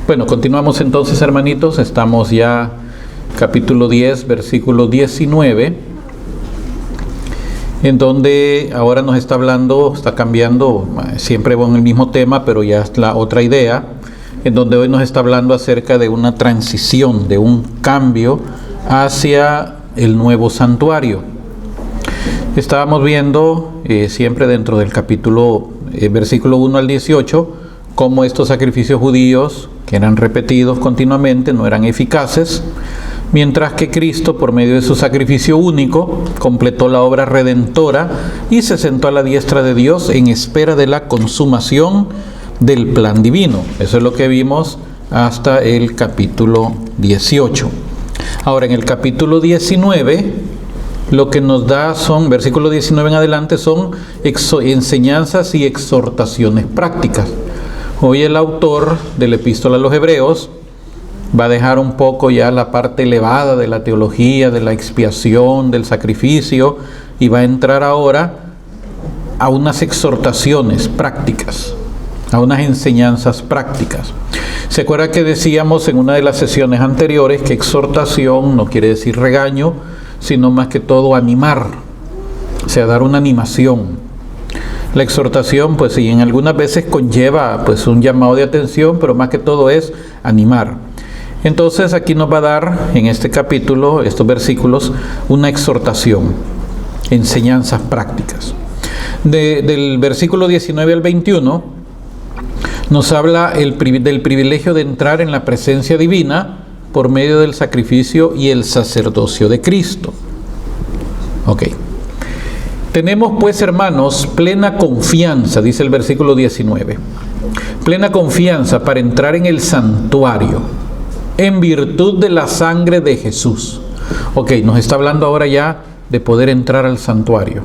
Bueno, continuamos entonces, hermanitos. Estamos ya capítulo 10, versículo 19, en donde ahora nos está hablando, está cambiando, siempre con el mismo tema, pero ya es la otra idea, en donde hoy nos está hablando acerca de una transición, de un cambio hacia el nuevo santuario. Estábamos viendo siempre dentro del capítulo, versículo 1 al 18, cómo estos sacrificios judíos, que eran repetidos continuamente, no eran eficaces, mientras que Cristo, por medio de su sacrificio único, completó la obra redentora y se sentó a la diestra de Dios en espera de la consumación del plan divino. Eso es lo que vimos hasta el capítulo 18. Ahora, en el capítulo 19, lo que nos da son, versículo 19 en adelante, son enseñanzas y exhortaciones prácticas. Hoy el autor de la epístola a los Hebreos va a dejar un poco ya la parte elevada de la teología, de la expiación, del sacrificio, y va a entrar ahora a unas exhortaciones prácticas, a unas enseñanzas prácticas. ¿Se acuerda que decíamos en una de las sesiones anteriores que exhortación no quiere decir regaño, sino más que todo animar, o sea, dar una animación? La exhortación, pues sí, en algunas veces conlleva pues un llamado de atención, pero más que todo es animar. Entonces aquí nos va a dar en este capítulo, estos versículos, una exhortación, enseñanzas prácticas. Del versículo 19 al 21 nos habla del privilegio de entrar en la presencia divina por medio del sacrificio y el sacerdocio de Cristo. Ok. Tenemos pues, hermanos, plena confianza, dice el versículo 19, plena confianza para entrar en el santuario, en virtud de la sangre de Jesús. Ok, nos está hablando ahora ya de poder entrar al santuario.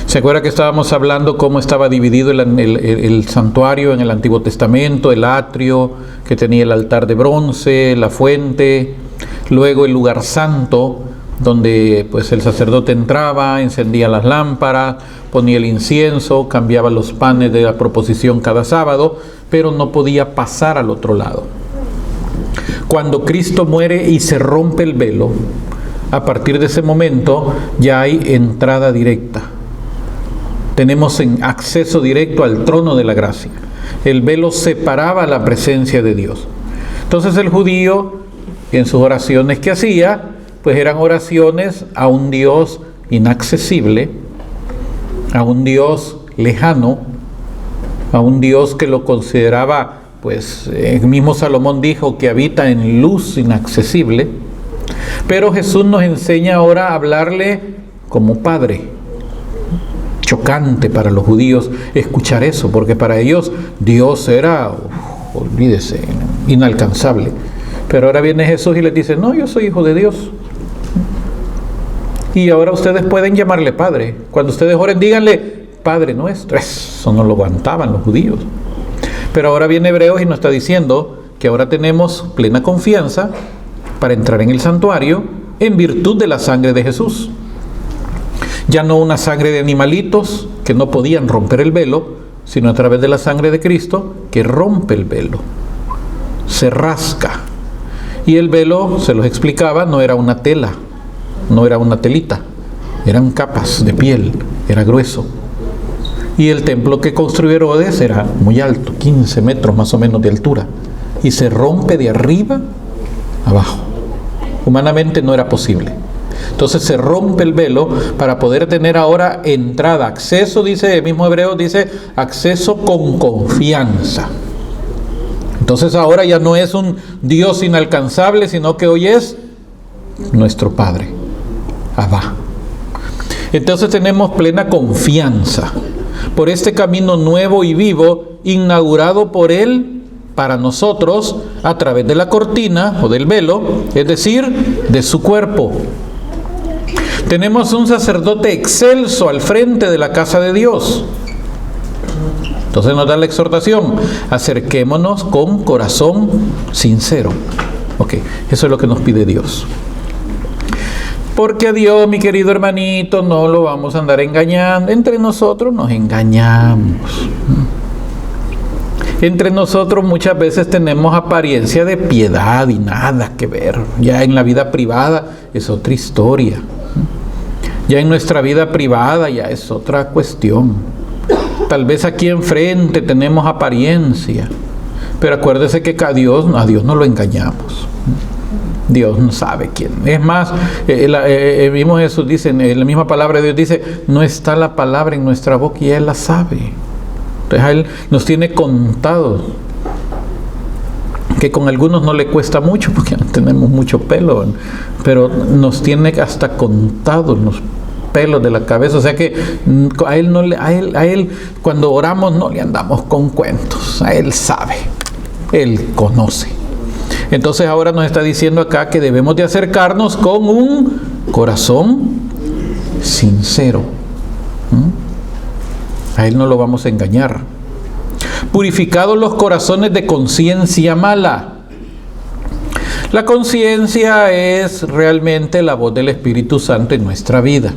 ¿Se acuerda que estábamos hablando cómo estaba dividido el santuario en el Antiguo Testamento? El atrio, que tenía el altar de bronce, la fuente, luego el lugar santo, donde pues el sacerdote entraba, encendía las lámparas, ponía el incienso, cambiaba los panes de la proposición cada sábado, pero no podía pasar al otro lado. Cuando Cristo muere y se rompe el velo, a partir de ese momento ya hay entrada directa. Tenemos acceso directo al trono de la gracia. El velo separaba la presencia de Dios. Entonces el judío, en sus oraciones que hacía, pues eran oraciones a un Dios inaccesible, a un Dios lejano, a un Dios que lo consideraba, pues el mismo Salomón dijo que habita en luz inaccesible. Pero Jesús nos enseña ahora a hablarle como Padre. Chocante para los judíos escuchar eso, porque para ellos Dios era, olvídese, inalcanzable. Pero ahora viene Jesús y les dice, no, yo soy hijo de Dios. Y ahora ustedes pueden llamarle Padre. Cuando ustedes oren, díganle Padre nuestro. Eso no lo aguantaban los judíos. Pero ahora viene Hebreos y nos está diciendo que ahora tenemos plena confianza para entrar en el santuario en virtud de la sangre de Jesús. Ya no una sangre de animalitos que no podían romper el velo, sino a través de la sangre de Cristo que rompe el velo, se rasca. Y el velo, se los explicaba, no era una tela, no era una telita, eran capas de piel, era grueso. Y el templo que construyó Herodes era muy alto, 15 metros más o menos de altura, y se rompe de arriba abajo. Humanamente no era posible. Entonces se rompe el velo para poder tener ahora entrada, acceso, dice el mismo Hebreo, dice acceso con confianza. Entonces ahora ya no es un Dios inalcanzable, sino que hoy es nuestro Padre, Abba. Entonces tenemos plena confianza por este camino nuevo y vivo, inaugurado por Él para nosotros a través de la cortina o del velo, es decir, de su cuerpo. Tenemos un sacerdote excelso al frente de la casa de Dios. Entonces nos da la exhortación, acerquémonos con corazón sincero. Ok, eso es lo que nos pide Dios. Porque a Dios, mi querido hermanito, no lo vamos a andar engañando. Entre nosotros nos engañamos. Entre nosotros muchas veces tenemos apariencia de piedad y nada que ver. Ya en la vida privada es otra historia. Ya en nuestra vida privada ya es otra cuestión. Tal vez aquí enfrente tenemos apariencia, pero acuérdese que a Dios no lo engañamos. Dios no sabe quién. Es más, el mismo Jesús dice, la misma palabra de Dios dice, no está la palabra en nuestra boca y Él la sabe. Entonces a Él nos tiene contados, que con algunos no le cuesta mucho porque no tenemos mucho pelo, pero nos tiene hasta contados los pelos de la cabeza. O sea que a él cuando oramos no le andamos con cuentos. A Él sabe, Él conoce. Entonces ahora nos está diciendo acá que debemos de acercarnos con un corazón sincero. A Él no lo vamos a engañar. Purificados los corazones de conciencia mala. La conciencia es realmente la voz del Espíritu Santo en nuestra vida.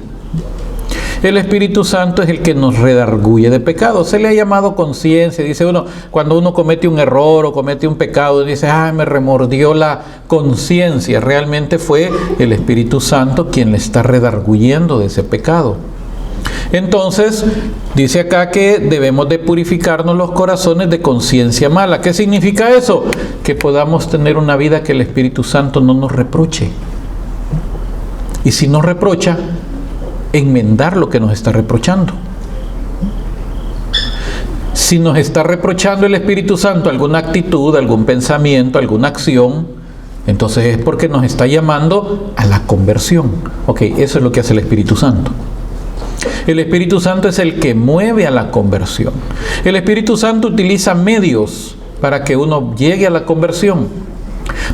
El Espíritu Santo es el que nos redarguye de pecado. Se le ha llamado conciencia. Dice uno, cuando uno comete un error o comete un pecado, dice, me remordió la conciencia. Realmente fue el Espíritu Santo quien le está redarguyendo de ese pecado. Entonces, dice acá que debemos de purificarnos los corazones de conciencia mala. ¿Qué significa eso? Que podamos tener una vida que el Espíritu Santo no nos reproche. Y si nos reprocha, enmendar lo que nos está reprochando. Si nos está reprochando el Espíritu Santo alguna actitud, algún pensamiento, alguna acción, entonces es porque nos está llamando a la conversión. Ok, eso es lo que hace el Espíritu Santo. El Espíritu Santo es el que mueve a la conversión. El Espíritu Santo utiliza medios para que uno llegue a la conversión.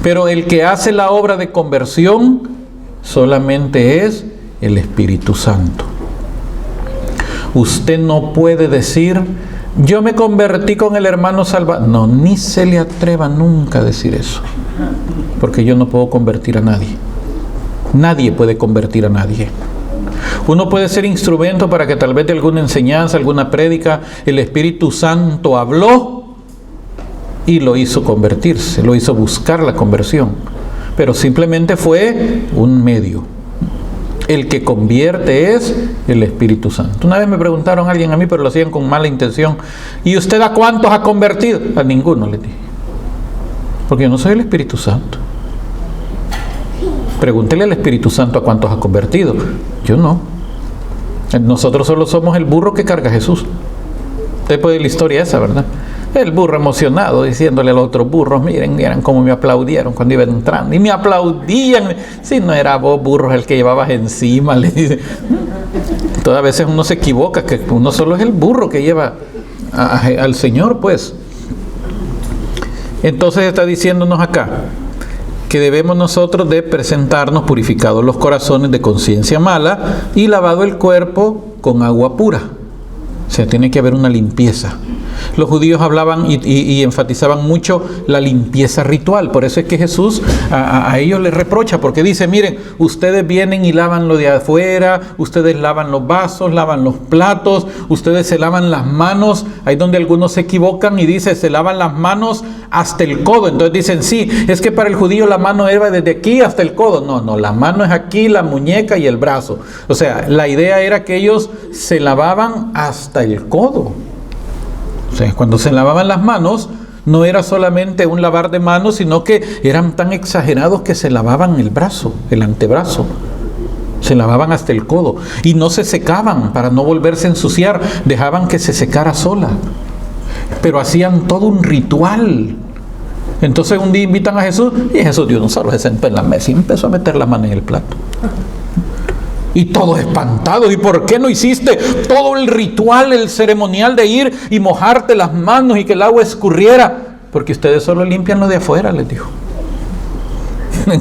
Pero el que hace la obra de conversión solamente es el Espíritu Santo. Usted no puede decir, yo me convertí con el hermano Salvador. No, ni se le atreva nunca a decir eso. Porque yo no puedo convertir a nadie. Nadie puede convertir a nadie. Uno puede ser instrumento para que tal vez de alguna enseñanza, alguna prédica, el Espíritu Santo habló y lo hizo convertirse, lo hizo buscar la conversión. Pero simplemente fue un medio. El que convierte es el Espíritu Santo. Una vez me preguntaron a alguien a mí, pero lo hacían con mala intención. ¿Y usted a cuántos ha convertido? A ninguno, le dije. Porque yo no soy el Espíritu Santo. Pregúntele al Espíritu Santo a cuántos ha convertido. Yo no. Nosotros solo somos el burro que carga a Jesús. Usted puede la historia esa, ¿verdad? El burro emocionado diciéndole a los otros burros, miren cómo me aplaudieron cuando iba entrando. Y me aplaudían. Si no era vos, burros, el que llevabas encima, le dice. Todas veces uno se equivoca, que uno solo es el burro que lleva al Señor, pues. Entonces está diciéndonos acá que debemos nosotros de presentarnos purificados los corazones de conciencia mala y lavado el cuerpo con agua pura. O sea, tiene que haber una limpieza. Los judíos hablaban y enfatizaban mucho la limpieza ritual. Por eso es que Jesús a ellos les reprocha, porque dice, miren, ustedes vienen y lavan lo de afuera, ustedes lavan los vasos, lavan los platos, ustedes se lavan las manos. Ahí donde algunos se equivocan y dice, se lavan las manos hasta el codo. Entonces dicen, sí, es que para el judío la mano era desde aquí hasta el codo. No, la mano es aquí, la muñeca y el brazo. O sea, la idea era que ellos se lavaban hasta el codo. O sea, cuando se lavaban las manos, no era solamente un lavar de manos, sino que eran tan exagerados que se lavaban el brazo, el antebrazo. Se lavaban hasta el codo. Y no se secaban para no volverse a ensuciar. Dejaban que se secara sola. Pero hacían todo un ritual. Entonces un día invitan a Jesús, y Jesús dio un solo, se sentó en la mesa y empezó a meter la mano en el plato. Y todos espantados, ¿y por qué no hiciste todo el ritual, el ceremonial de ir y mojarte las manos y que el agua escurriera? Porque ustedes solo limpian lo de afuera, les dijo.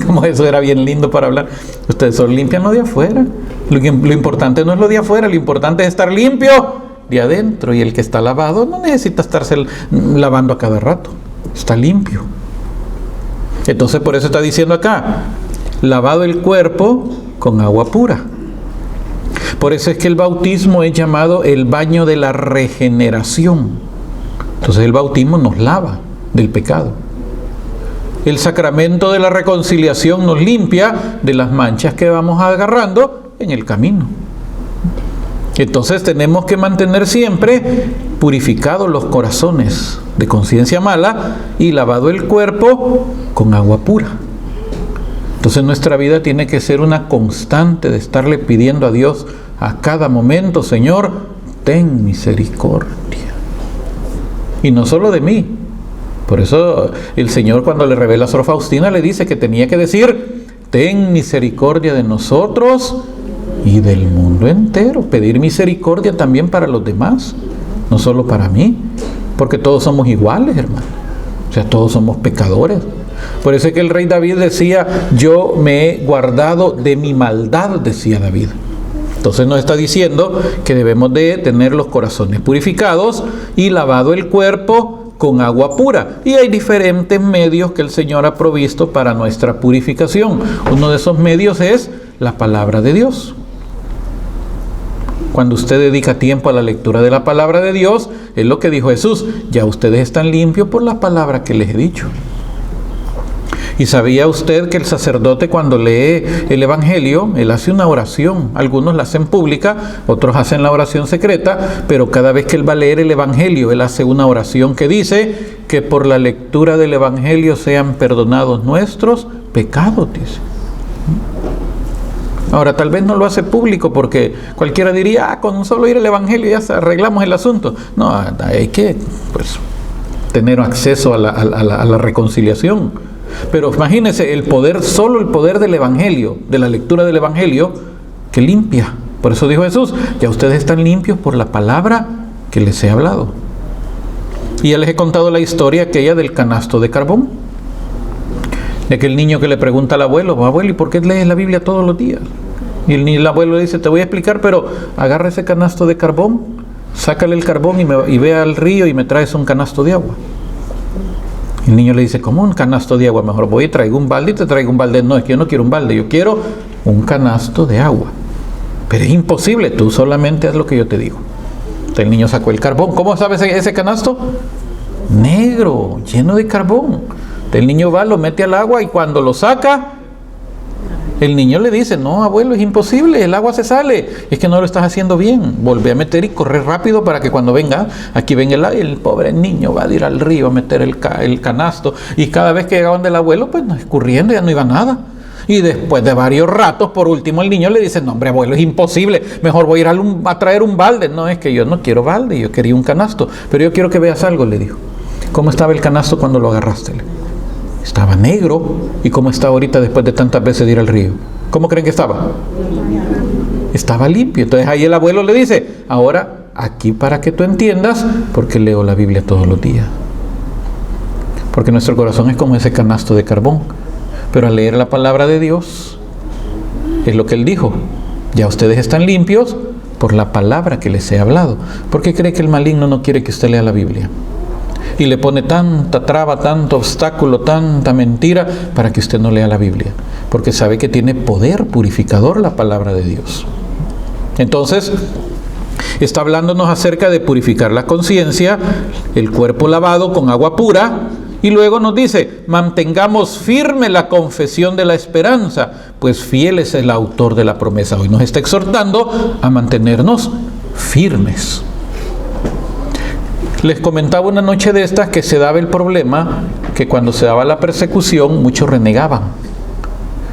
Como eso era bien lindo para hablar. Ustedes solo limpian lo de afuera. Lo importante no es lo de afuera, lo importante es estar limpio de adentro. Y el que está lavado no necesita estarse lavando a cada rato. Está limpio. Entonces por eso está diciendo acá, lavado el cuerpo con agua pura. Por eso es que el bautismo es llamado el baño de la regeneración. Entonces el bautismo nos lava del pecado. El sacramento de la reconciliación nos limpia de las manchas que vamos agarrando en el camino. Entonces tenemos que mantener siempre purificados los corazones de conciencia mala y lavado el cuerpo con agua pura. Entonces nuestra vida tiene que ser una constante de estarle pidiendo a Dios a cada momento: Señor, ten misericordia. Y no solo de mí. Por eso el Señor, cuando le revela a Sor Faustina, le dice que tenía que decir: ten misericordia de nosotros y del mundo entero. Pedir misericordia también para los demás, no solo para mí, porque todos somos iguales, hermano. O sea, todos somos pecadores. Por eso es que el rey David decía: yo me he guardado de mi maldad, decía David. Entonces nos está diciendo que debemos de tener los corazones purificados y lavado el cuerpo con agua pura. Y hay diferentes medios que el Señor ha provisto para nuestra purificación. Uno de esos medios es la palabra de Dios. Cuando usted dedica tiempo a la lectura de la palabra de Dios, es lo que dijo Jesús: ya ustedes están limpios por la palabra que les he dicho. ¿Y sabía usted que el sacerdote, cuando lee el Evangelio, él hace una oración? Algunos la hacen pública, otros hacen la oración secreta, pero cada vez que él va a leer el Evangelio, él hace una oración que dice que por la lectura del Evangelio sean perdonados nuestros pecados, dice. Ahora, tal vez no lo hace público porque cualquiera diría: con solo ir el Evangelio ya arreglamos el asunto. No, hay que tener acceso a la reconciliación. Pero imagínense el poder, solo el poder del Evangelio, de la lectura del Evangelio, que limpia. Por eso dijo Jesús: ya ustedes están limpios por la palabra que les he hablado. Y ya les he contado la historia aquella del canasto de carbón, de aquel niño que le pregunta al abuelo: abuelo, ¿y por qué lees la Biblia todos los días? Y el abuelo le dice: te voy a explicar, pero agarra ese canasto de carbón, sácale el carbón y ve al río y me traes un canasto de agua. El niño le dice: ¿cómo un canasto de agua? Mejor voy y traigo un balde y te traigo un balde. No, es que yo no quiero un balde, yo quiero un canasto de agua. Pero es imposible, tú solamente haz lo que yo te digo. Entonces el niño sacó el carbón. ¿Cómo sabes ese canasto? Negro, lleno de carbón. Entonces el niño va, lo mete al agua y cuando lo saca, el niño le dice: no, abuelo, es imposible, el agua se sale, es que no lo estás haciendo bien. Volvé a meter y correr rápido para que cuando venga, aquí venga el pobre niño va a ir al río a meter el canasto. Y cada vez que llegaban del abuelo, pues escurriendo, ya no iba nada. Y después de varios ratos, por último el niño le dice: no, hombre, abuelo, es imposible, mejor voy a ir a traer un balde. No, es que yo no quiero balde, yo quería un canasto. Pero yo quiero que veas algo, le dijo. ¿Cómo estaba el canasto cuando lo agarraste? Estaba negro. ¿Y cómo está ahorita después de tantas veces de ir al río? ¿Cómo creen que estaba? Estaba limpio. Entonces ahí el abuelo le dice: ahora aquí para que tú entiendas, porque leo la Biblia todos los días. Porque nuestro corazón es como ese canasto de carbón. Pero al leer la palabra de Dios, es lo que él dijo: ya ustedes están limpios por la palabra que les he hablado. ¿Por qué cree que el maligno no quiere que usted lea la Biblia? Y le pone tanta traba, tanto obstáculo, tanta mentira para que usted no lea la Biblia. Porque sabe que tiene poder purificador la palabra de Dios. Entonces, está hablándonos acerca de purificar la conciencia, el cuerpo lavado con agua pura. Y luego nos dice: mantengamos firme la confesión de la esperanza, pues fiel es el autor de la promesa. Hoy nos está exhortando a mantenernos firmes. Les comentaba una noche de estas que se daba el problema que cuando se daba la persecución, muchos renegaban.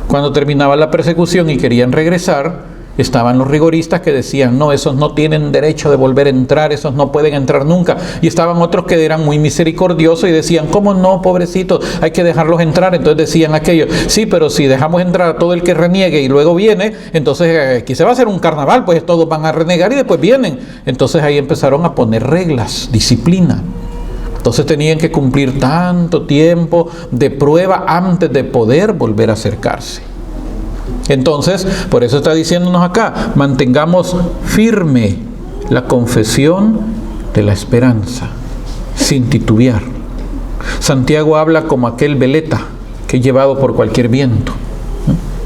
Cuando terminaba la persecución y querían regresar, estaban los rigoristas que decían: no, esos no tienen derecho de volver a entrar, esos no pueden entrar nunca. Y estaban otros que eran muy misericordiosos y decían: ¿cómo no, pobrecitos? Hay que dejarlos entrar. Entonces decían aquellos: sí, pero si dejamos entrar a todo el que reniegue y luego viene, entonces aquí se va a hacer un carnaval, pues todos van a renegar y después vienen. Entonces ahí empezaron a poner reglas, disciplina. Entonces tenían que cumplir tanto tiempo de prueba antes de poder volver a acercarse. Entonces, por eso está diciéndonos acá: mantengamos firme la confesión de la esperanza, sin titubear. Santiago habla como aquel veleta que es llevado por cualquier viento.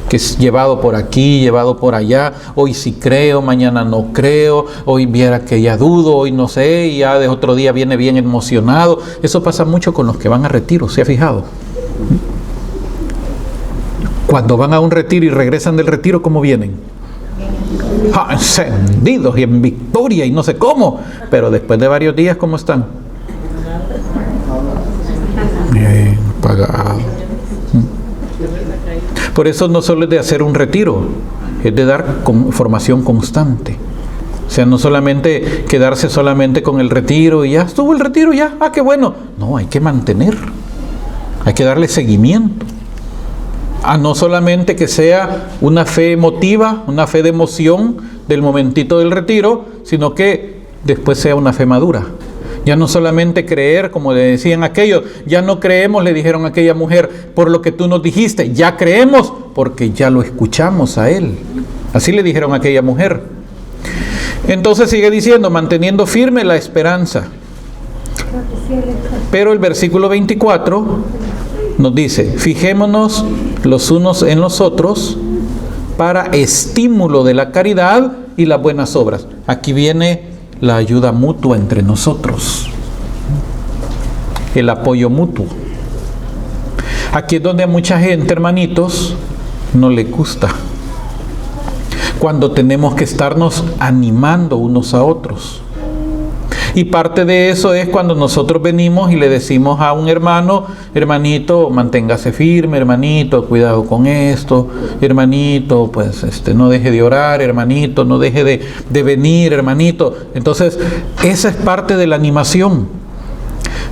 que es llevado por aquí, llevado por allá, hoy sí creo, mañana no creo, hoy viera que ya dudo, hoy no sé, y ya de otro día viene bien emocionado. Eso pasa mucho con los que van a retiro, ¿se ha fijado? Cuando van a un retiro y regresan del retiro, ¿cómo vienen? Encendidos y en victoria y no sé cómo, pero después de varios días, ¿cómo están? Bien pagados. Por eso no solo es de hacer un retiro, es de dar formación constante. O sea, no solamente quedarse solamente con el retiro y ya estuvo el retiro, ya, qué bueno. No, hay que mantener, hay que darle seguimiento. No solamente que sea una fe emotiva, una fe de emoción del momentito del retiro, sino que después sea una fe madura. Ya no solamente creer, como le decían aquellos, ya no creemos, le dijeron a aquella mujer, por lo que tú nos dijiste, ya creemos porque ya lo escuchamos a él. Así le dijeron a aquella mujer. Entonces sigue diciendo, manteniendo firme la esperanza. Pero el versículo 24 nos dice, fijémonos los unos en los otros para estímulo de la caridad y las buenas obras. Aquí viene la ayuda mutua entre nosotros, el apoyo mutuo. Aquí es donde a mucha gente, hermanitos, no le gusta, cuando tenemos que estarnos animando unos a otros. Y parte de eso es cuando nosotros venimos y le decimos a un hermano, hermanito, manténgase firme, hermanito, cuidado con esto, hermanito, pues no deje de orar, hermanito, no deje de venir, hermanito. Entonces, esa es parte de la animación.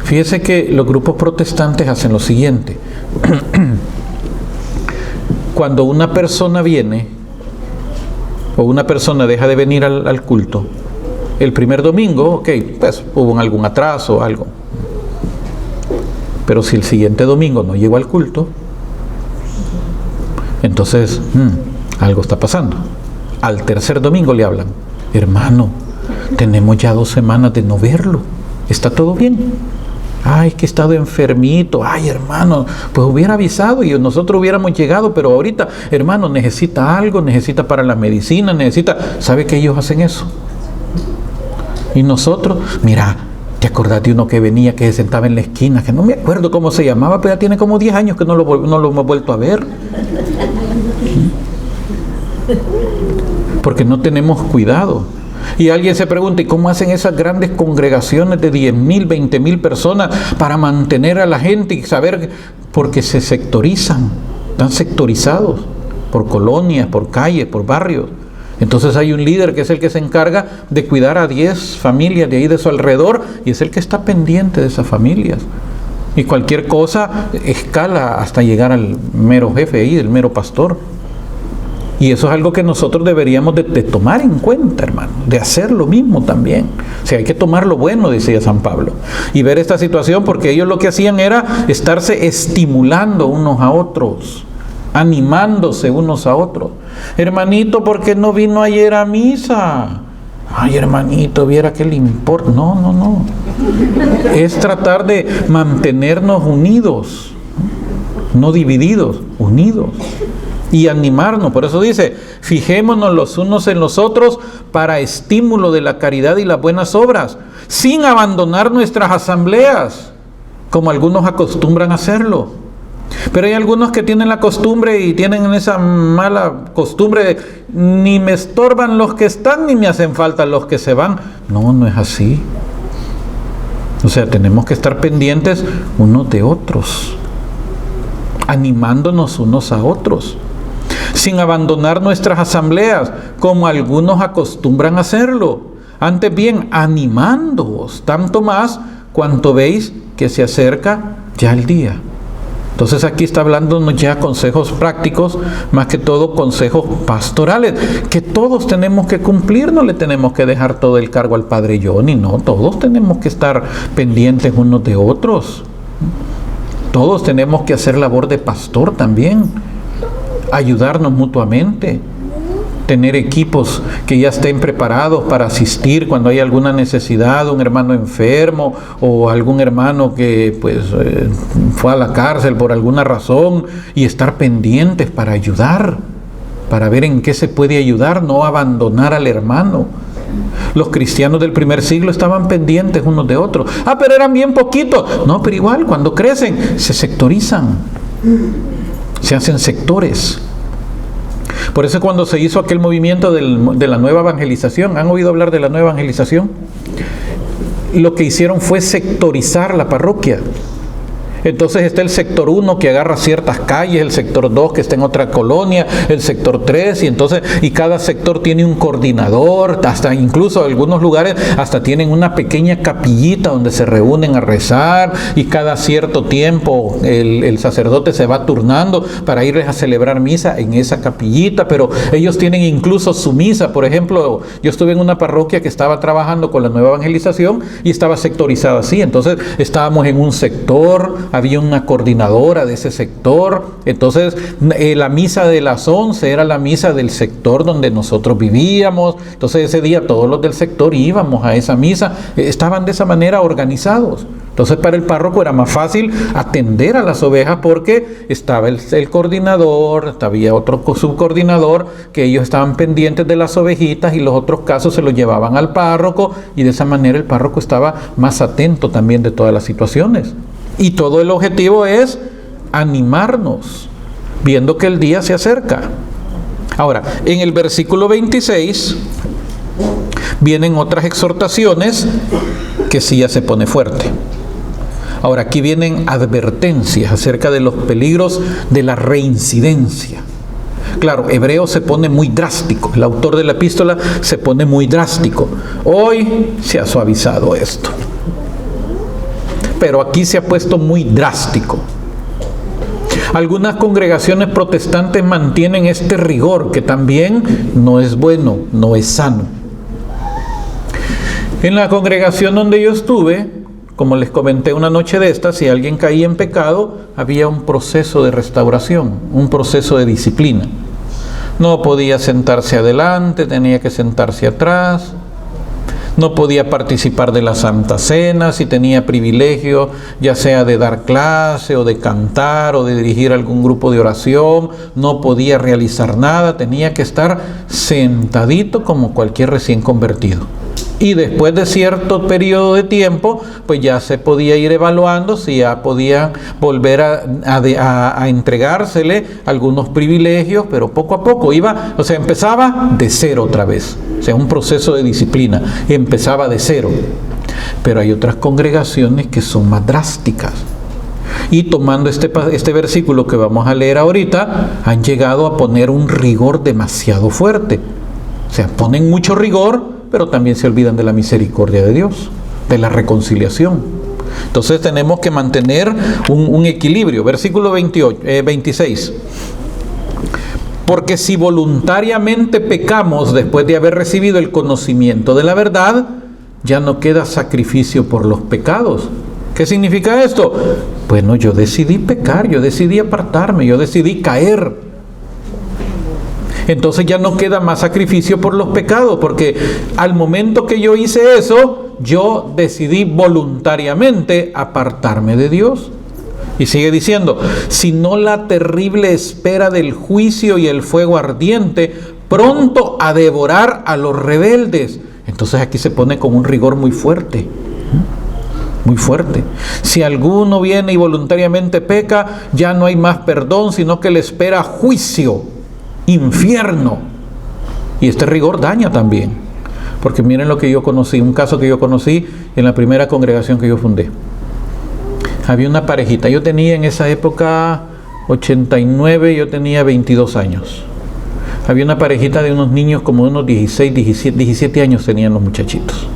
Fíjese que los grupos protestantes hacen lo siguiente. Cuando una persona viene, o una persona deja de venir al culto, el primer domingo, ok, pues hubo algún atraso o algo. Pero si el siguiente domingo no llegó al culto, entonces algo está pasando. Al tercer domingo le hablan, hermano, tenemos ya 2 semanas de no verlo, ¿está todo bien? Ay, que he estado enfermito. Ay, hermano, pues hubiera avisado y nosotros hubiéramos llegado, pero ahorita, hermano, necesita algo, necesita para la medicina, necesita... ¿Sabe que ellos hacen eso? Y nosotros, mira, ¿te acordás de uno que venía, que se sentaba en la esquina, que no me acuerdo cómo se llamaba, pero ya tiene como 10 años que no lo hemos vuelto a ver? Porque no tenemos cuidado. Y alguien se pregunta, ¿y cómo hacen esas grandes congregaciones de 10,000, 20,000 personas para mantener a la gente y saber? Porque se sectorizan, están sectorizados por colonias, por calles, por barrios. Entonces hay un líder que es el que se encarga de cuidar a 10 familias de ahí de su alrededor y es el que está pendiente de esas familias. Y cualquier cosa escala hasta llegar al mero jefe ahí, el mero pastor. Y eso es algo que nosotros deberíamos de tomar en cuenta, hermano, de hacer lo mismo también. O sea, hay que tomar lo bueno, decía San Pablo, y ver esta situación, porque ellos lo que hacían era estarse estimulando unos a otros, animándose unos a otros. Hermanito, ¿por qué no vino ayer a misa? Ay, hermanito, viera qué le importa. No. Es tratar de mantenernos unidos, no divididos, unidos. Y animarnos. Por eso dice, fijémonos los unos en los otros para estímulo de la caridad y las buenas obras, sin abandonar nuestras asambleas, como algunos acostumbran a hacerlo. Pero hay algunos que tienen la costumbre y tienen esa mala costumbre de ni me estorban los que están ni me hacen falta los que se van. No es así. O sea, tenemos que estar pendientes unos de otros, animándonos unos a otros, sin abandonar nuestras asambleas, como algunos acostumbran a hacerlo. Antes bien, animándoos, tanto más cuanto veis que se acerca ya el día. Entonces aquí está hablándonos ya consejos prácticos, más que todo consejos pastorales, que todos tenemos que cumplir. No le tenemos que dejar todo el cargo al Padre Johnny, no, todos tenemos que estar pendientes unos de otros. Todos tenemos que hacer labor de pastor también, ayudarnos mutuamente. tener equipos que ya estén preparados para asistir cuando hay alguna necesidad, un hermano enfermo o algún hermano que fue a la cárcel por alguna razón, y estar pendientes para ayudar, para ver en qué se puede ayudar, no abandonar al hermano. Los cristianos del primer siglo estaban pendientes unos de otros. Pero eran bien poquitos. No, pero igual, cuando crecen, se sectorizan. Se hacen sectores. Por eso cuando se hizo aquel movimiento de la nueva evangelización, ¿han oído hablar de la nueva evangelización? Lo que hicieron fue sectorizar la parroquia. Entonces está el sector 1 que agarra ciertas calles, el sector 2 que está en otra colonia, el sector 3, y cada sector tiene un coordinador, hasta incluso algunos lugares hasta tienen una pequeña capillita donde se reúnen a rezar, y cada cierto tiempo el sacerdote se va turnando para irles a celebrar misa en esa capillita, pero ellos tienen incluso su misa. Por ejemplo, yo estuve en una parroquia que estaba trabajando con la nueva evangelización y estaba sectorizada así. Entonces estábamos en un sector, había una coordinadora de ese sector. Entonces la misa de las 11 era la misa del sector donde nosotros vivíamos. Entonces ese día todos los del sector íbamos a esa misa. Estaban de esa manera organizados. Entonces para el párroco era más fácil atender a las ovejas porque estaba el coordinador, había otro subcoordinador, que ellos estaban pendientes de las ovejitas, y los otros casos se los llevaban al párroco, y de esa manera el párroco estaba más atento también de todas las situaciones. Y todo el objetivo es animarnos, viendo que el día se acerca. Ahora, en el versículo 26 vienen otras exhortaciones que sí ya se pone fuerte. Ahora, aquí vienen advertencias acerca de los peligros de la reincidencia. Claro, Hebreo se pone muy drástico, el autor de la epístola se pone muy drástico. Hoy se ha suavizado esto, pero aquí se ha puesto muy drástico. Algunas congregaciones protestantes mantienen este rigor, que también no es bueno, no es sano. En la congregación donde yo estuve, como les comenté una noche de estas, si alguien caía en pecado, había un proceso de restauración, un proceso de disciplina. No podía sentarse adelante, tenía que sentarse atrás. No podía participar de la Santa Cena si tenía privilegio, ya sea de dar clase o de cantar o de dirigir algún grupo de oración. No podía realizar nada, tenía que estar sentadito como cualquier recién convertido. Y después de cierto periodo de tiempo, pues ya se podía ir evaluando si ya podían volver a entregársele algunos privilegios, pero poco a poco empezaba de cero otra vez. O sea, un proceso de disciplina, empezaba de cero. Pero hay otras congregaciones que son más drásticas. Y tomando este versículo que vamos a leer ahorita, han llegado a poner un rigor demasiado fuerte. O sea, ponen mucho rigor, pero también se olvidan de la misericordia de Dios, de la reconciliación. Entonces tenemos que mantener un equilibrio. Versículo 26. Porque si voluntariamente pecamos después de haber recibido el conocimiento de la verdad, ya no queda sacrificio por los pecados. ¿Qué significa esto? Bueno, yo decidí pecar, yo decidí apartarme, yo decidí caer. Entonces ya no queda más sacrificio por los pecados, porque al momento que yo hice eso, yo decidí voluntariamente apartarme de Dios. Y sigue diciendo, sino la terrible espera del juicio y el fuego ardiente, pronto a devorar a los rebeldes. Entonces aquí se pone con un rigor muy fuerte. Muy fuerte. Si alguno viene y voluntariamente peca, ya no hay más perdón, sino que le espera juicio, infierno. Y este rigor daña también, porque miren lo que yo conocí, un caso que yo conocí en la primera congregación que yo fundé. Había una parejita, yo tenía en esa época 89, yo tenía 22 años. Había una parejita de unos niños como unos 16, 17 años tenían los muchachitos.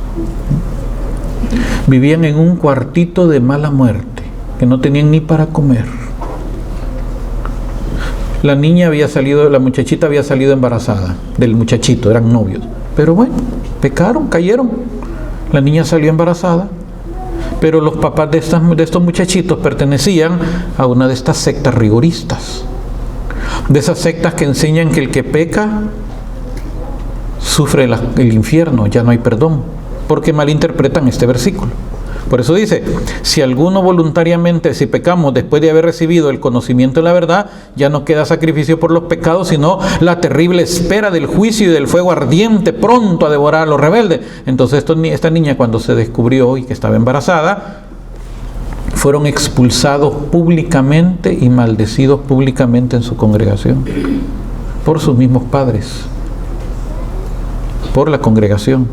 Vivían en un cuartito de mala muerte, que no tenían ni para comer. La muchachita había salido embarazada del muchachito, eran novios. Pero bueno, pecaron, cayeron. La niña salió embarazada, pero los papás de estos muchachitos pertenecían a una de estas sectas rigoristas. De esas sectas que enseñan que el que peca sufre el infierno, ya no hay perdón, porque malinterpretan este versículo. Por eso dice, si alguno voluntariamente, si pecamos después de haber recibido el conocimiento de la verdad, ya no queda sacrificio por los pecados, sino la terrible espera del juicio y del fuego ardiente pronto a devorar a los rebeldes. Entonces esta niña, cuando se descubrió y que estaba embarazada, fueron expulsados públicamente y maldecidos públicamente en su congregación por sus mismos padres, por la congregación.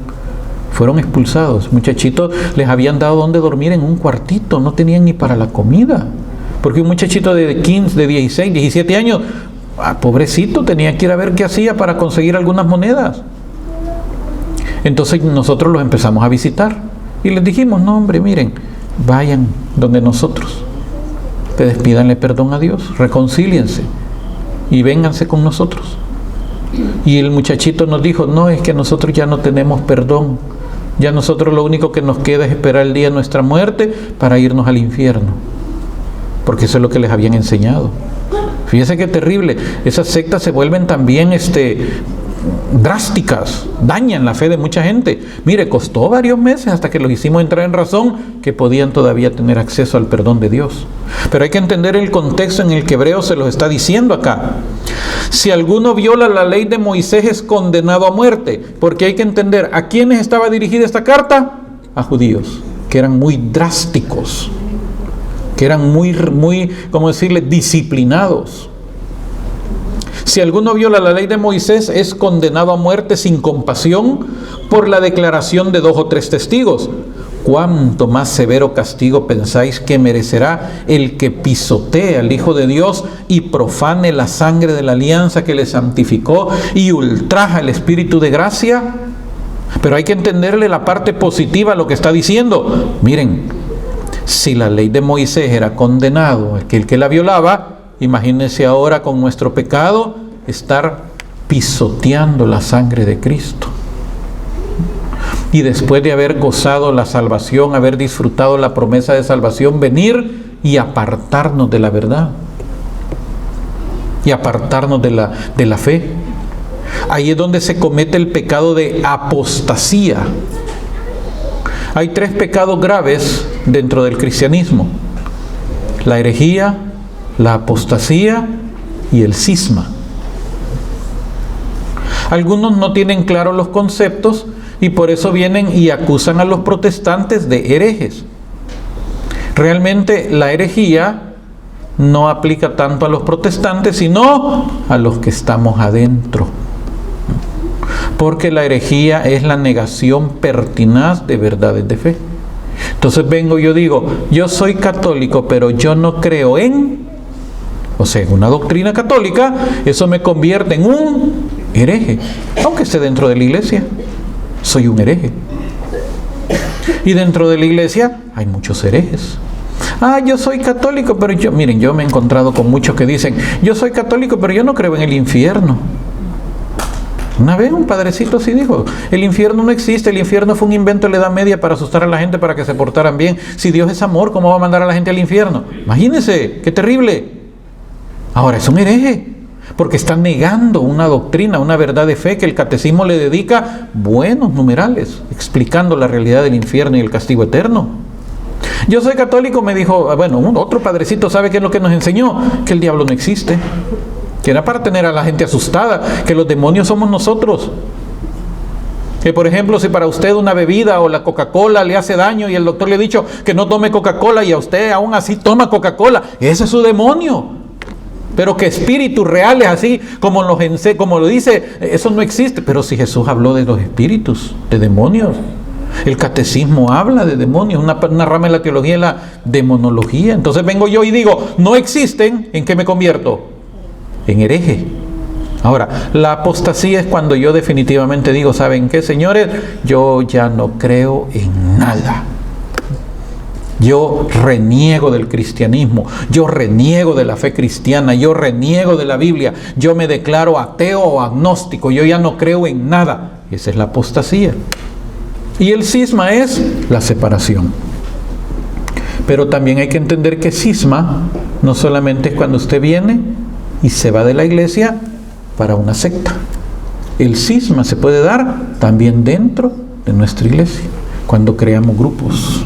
Fueron expulsados. Muchachitos les habían dado donde dormir en un cuartito, no tenían ni para la comida, porque un muchachito de 15, de 16, 17 años, pobrecito, tenía que ir a ver qué hacía para conseguir algunas monedas. Entonces nosotros los empezamos a visitar y les dijimos, no hombre, miren, vayan donde nosotros, pídanle perdón a Dios, reconcíliense y vénganse con nosotros. Y el muchachito nos dijo, no, es que nosotros ya no tenemos perdón, ya nosotros lo único que nos queda es esperar el día de nuestra muerte para irnos al infierno, porque eso es lo que les habían enseñado. Fíjense qué terrible, esas sectas se vuelven también drásticas, dañan la fe de mucha gente. Mire, costó varios meses hasta que los hicimos entrar en razón que podían todavía tener acceso al perdón de Dios. Pero hay que entender el contexto en el que Hebreos se los está diciendo acá. Si alguno viola la ley de Moisés es condenado a muerte, porque hay que entender a quiénes estaba dirigida esta carta, a judíos, que eran muy drásticos, que eran muy, ¿cómo decirle?, disciplinados. Si alguno viola la ley de Moisés es condenado a muerte sin compasión por la declaración de 2 o 3 testigos. ¿Cuánto más severo castigo pensáis que merecerá el que pisotee al Hijo de Dios y profane la sangre de la alianza que le santificó y ultraja el Espíritu de gracia? Pero hay que entenderle la parte positiva a lo que está diciendo. Miren, si la ley de Moisés era condenado, aquel que la violaba, imagínense ahora con nuestro pecado estar pisoteando la sangre de Cristo. Y después de haber gozado la salvación, haber disfrutado la promesa de salvación, venir y apartarnos de la verdad. Y apartarnos de la fe. Ahí es donde se comete el pecado de apostasía. Hay 3 pecados graves dentro del cristianismo: la herejía, la apostasía y el cisma. Algunos no tienen claros los conceptos y por eso vienen y acusan a los protestantes de herejes. Realmente la herejía no aplica tanto a los protestantes, sino a los que estamos adentro. Porque la herejía es la negación pertinaz de verdades de fe. Entonces vengo y yo digo, yo soy católico, pero yo no creo en, o sea, una doctrina católica, eso me convierte en un hereje, aunque esté dentro de la iglesia. Soy un hereje. Y dentro de la iglesia hay muchos herejes. Yo soy católico, pero miren, yo me he encontrado con muchos que dicen, yo soy católico, pero yo no creo en el infierno. Una vez un padrecito así dijo, el infierno no existe, el infierno fue un invento de la Edad Media para asustar a la gente para que se portaran bien. Si Dios es amor, ¿cómo va a mandar a la gente al infierno? Imagínense, qué terrible. Ahora es un hereje, porque está negando una doctrina, una verdad de fe que el catecismo le dedica buenos numerales, explicando la realidad del infierno y el castigo eterno. Yo soy católico, me dijo, otro padrecito, ¿sabe qué es lo que nos enseñó? Que el diablo no existe, que era para tener a la gente asustada, que los demonios somos nosotros. Que por ejemplo, si para usted una bebida o la Coca-Cola le hace daño y el doctor le ha dicho que no tome Coca-Cola y a usted aún así toma Coca-Cola, ese es su demonio. Pero que espíritus reales así como lo dice, eso no existe. Pero si Jesús habló de los espíritus, de demonios, el catecismo habla de demonios, una rama de la teología es la demonología. Entonces vengo yo y digo, no existen, ¿en qué me convierto? En hereje. Ahora, la apostasía es cuando yo definitivamente digo, ¿saben qué, señores? Yo ya no creo en nada. Yo reniego del cristianismo, yo reniego de la fe cristiana, yo reniego de la Biblia, yo me declaro ateo o agnóstico, yo ya no creo en nada. Esa es la apostasía. Y el cisma es la separación. Pero también hay que entender que cisma no solamente es cuando usted viene y se va de la iglesia para una secta. El cisma se puede dar también dentro de nuestra iglesia, cuando creamos grupos.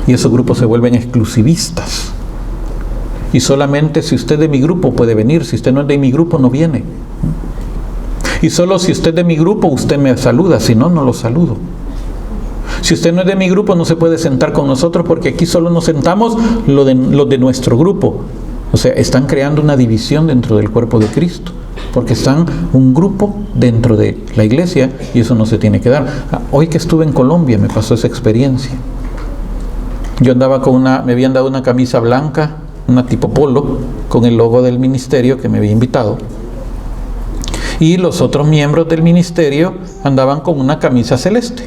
Y esos grupos se vuelven exclusivistas. Y solamente si usted es de mi grupo puede venir, si usted no es de mi grupo no viene. Y solo si usted es de mi grupo usted me saluda, si no, no lo saludo. Si usted no es de mi grupo no se puede sentar con nosotros porque aquí solo nos sentamos los de nuestro grupo. O sea, están creando una división dentro del cuerpo de Cristo, porque están un grupo dentro de la iglesia y eso no se tiene que dar. Hoy que estuve en Colombia me pasó esa experiencia. Yo andaba me habían dado una camisa blanca, una tipo polo, con el logo del ministerio que me había invitado. Y los otros miembros del ministerio andaban con una camisa celeste.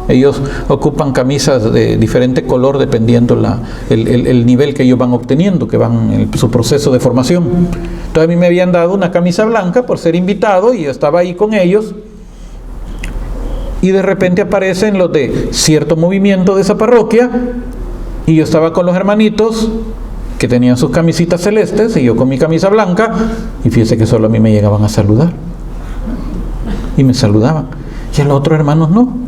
Ellos ocupan camisas de diferente color dependiendo el nivel que ellos van obteniendo, que van en su proceso de formación. Entonces a mí me habían dado una camisa blanca por ser invitado y yo estaba ahí con ellos. Y de repente aparecen los de cierto movimiento de esa parroquia y yo estaba con los hermanitos que tenían sus camisitas celestes y yo con mi camisa blanca, y fíjese que solo a mí me llegaban a saludar. Y me saludaban. Y a los otros hermanos no.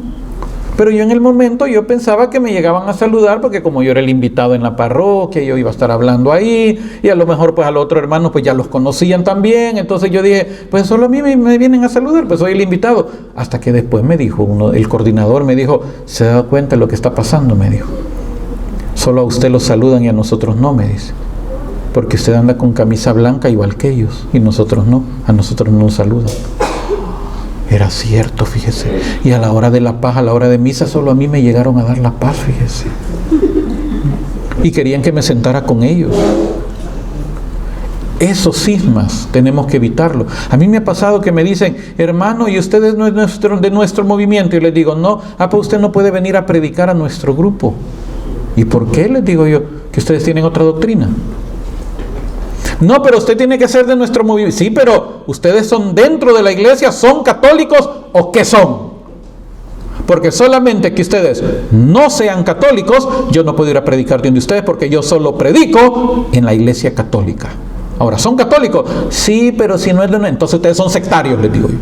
Pero yo en el momento yo pensaba que me llegaban a saludar porque como yo era el invitado en la parroquia, yo iba a estar hablando ahí y a lo mejor pues a los otros hermanos pues ya los conocían también. Entonces yo dije, pues solo a mí me vienen a saludar, pues soy el invitado. Hasta que después me dijo, el coordinador me dijo, ¿se da cuenta de lo que está pasando? Me dijo, solo a usted los saludan y a nosotros no, me dice. Porque usted anda con camisa blanca igual que ellos y nosotros no, a nosotros no nos saludan. Era cierto, fíjese. Y a la hora de la paz, a la hora de misa, solo a mí me llegaron a dar la paz, fíjese. Y querían que me sentara con ellos. Esos cismas tenemos que evitarlo. A mí me ha pasado que me dicen, hermano, ¿y usted es de nuestro movimiento? Y les digo, no, pues usted no puede venir a predicar a nuestro grupo. ¿Y por qué? Les digo yo, que ustedes tienen otra doctrina. No, pero usted tiene que ser de nuestro movimiento. Sí, pero ustedes son dentro de la iglesia, ¿son católicos o qué son? Porque solamente que ustedes no sean católicos, yo no puedo ir a predicar de ustedes porque yo solo predico en la iglesia católica. Ahora, ¿son católicos? Sí, pero si no es de nosotros, entonces ustedes son sectarios, les digo yo.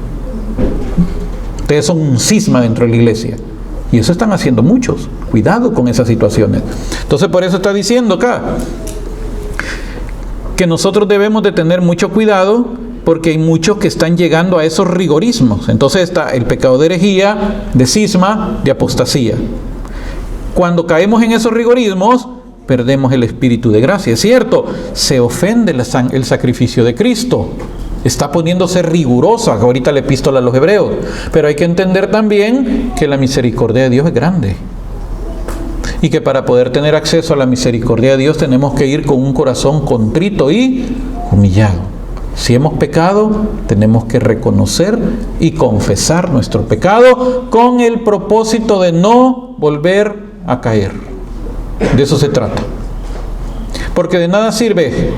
Ustedes son un cisma dentro de la iglesia. Y eso están haciendo muchos. Cuidado con esas situaciones. Entonces, por eso está diciendo acá que nosotros debemos de tener mucho cuidado porque hay muchos que están llegando a esos rigorismos. Entonces está el pecado de herejía, de cisma, de apostasía. Cuando caemos en esos rigorismos, perdemos el espíritu de gracia. Es cierto, se ofende el sacrificio de Cristo. Está poniéndose rigurosa ahorita la epístola a los hebreos. Pero hay que entender también que la misericordia de Dios es grande. Y que para poder tener acceso a la misericordia de Dios tenemos que ir con un corazón contrito y humillado. Si hemos pecado, tenemos que reconocer y confesar nuestro pecado con el propósito de no volver a caer. De eso se trata. Porque de nada sirve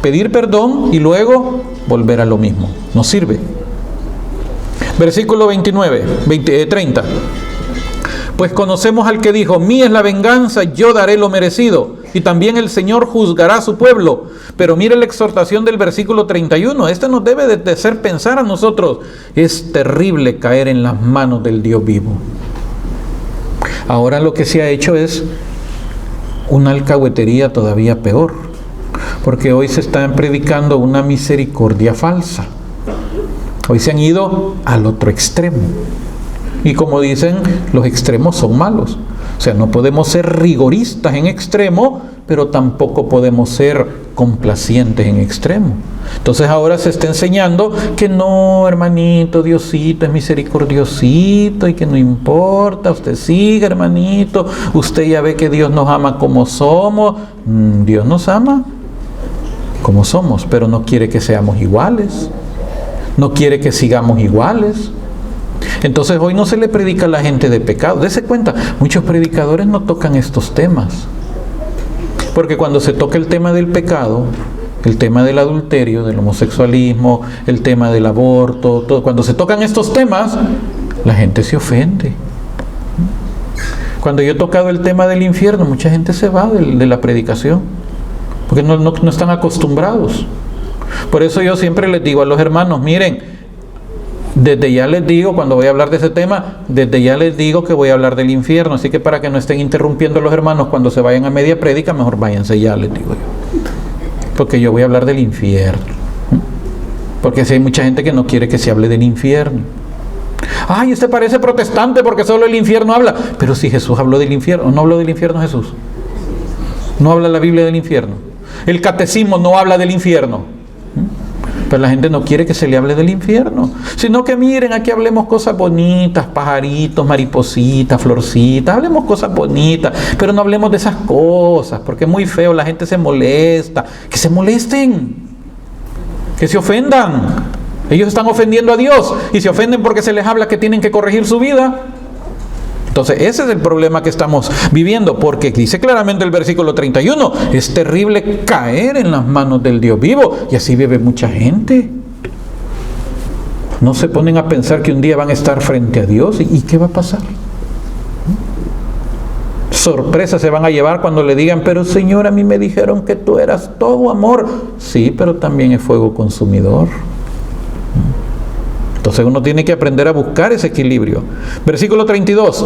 pedir perdón y luego volver a lo mismo. No sirve. Versículo 30. Pues conocemos al que dijo, mía es la venganza, yo daré lo merecido. Y también el Señor juzgará a su pueblo. Pero mire la exhortación del versículo 31. Este nos debe de hacer pensar a nosotros. Es terrible caer en las manos del Dios vivo. Ahora lo que se ha hecho es una alcahuetería todavía peor. Porque hoy se está predicando una misericordia falsa. Hoy se han ido al otro extremo. Y como dicen, los extremos son malos. O sea, no podemos ser rigoristas en extremo, pero tampoco podemos ser complacientes en extremo. Entonces ahora se está enseñando que no, hermanito, Diosito es misericordiosito y que no importa, usted siga, hermanito, usted ya ve que Dios nos ama como somos. Dios nos ama como somos, pero no quiere que seamos iguales. No quiere que sigamos iguales. Entonces hoy no se le predica a la gente de pecado. Dese cuenta, muchos predicadores no tocan estos temas. Porque cuando se toca el tema del pecado, el tema del adulterio, del homosexualismo, el tema del aborto, cuando se tocan estos temas, la gente se ofende. Cuando yo he tocado el tema del infierno, mucha gente se va de la predicación. Porque no están acostumbrados. Por eso yo siempre les digo a los hermanos, miren, Desde ya les digo, cuando voy a hablar de ese tema, desde ya les digo que voy a hablar del infierno, así que para que no estén interrumpiendo a los hermanos cuando se vayan a media prédica, mejor váyanse ya, les digo yo. Porque yo voy a hablar del infierno. Porque si hay mucha gente que no quiere que se hable del infierno. Ay, usted parece protestante porque solo el infierno habla. Pero si Jesús habló del infierno, ¿no habló del infierno Jesús? ¿No habla la Biblia del infierno? El catecismo no habla del infierno. Pero la gente no quiere que se le hable del infierno, sino que miren, aquí hablemos cosas bonitas, pajaritos, maripositas, florcitas, hablemos cosas bonitas, pero no hablemos de esas cosas, porque es muy feo, la gente se molesta. Que se molesten, que se ofendan. Ellos están ofendiendo a Dios y se ofenden porque se les habla que tienen que corregir su vida. Entonces ese es el problema que estamos viviendo, porque dice claramente el versículo 31, es terrible caer en las manos del Dios vivo, y así vive mucha gente. No se ponen a pensar que un día van a estar frente a Dios, ¿y qué va a pasar? Sorpresa se van a llevar cuando le digan, pero Señor, a mí me dijeron que tú eras todo amor. Sí, pero también es fuego consumidor. Entonces uno tiene que aprender a buscar ese equilibrio. Versículo 32.